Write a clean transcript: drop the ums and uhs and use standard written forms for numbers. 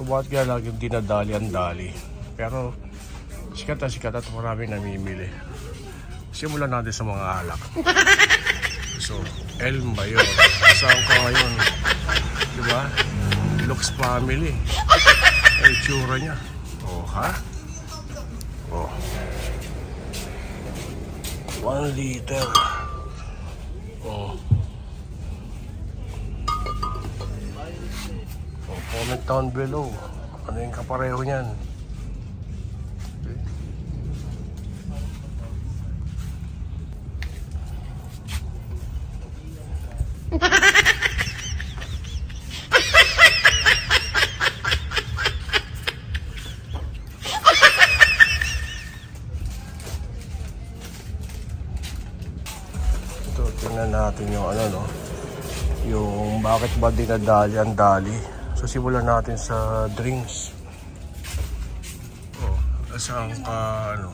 So bakit kaya laging dinadali ang dali? Pero sikat at maraming namimili. Simulan natin sa mga alak. So, El Mayor. Saan ka ngayon? Diba? Lux Family. Ay, tsura niya. Oh, ha? Oh. 1 liter. Oh. Oh, comment down below. Ano yung kapareho niyan? Tingnan natin yung ano, no, yung bakit ba dinadali ang dali. So simulan natin sa drinks. Oh, saan ka ano?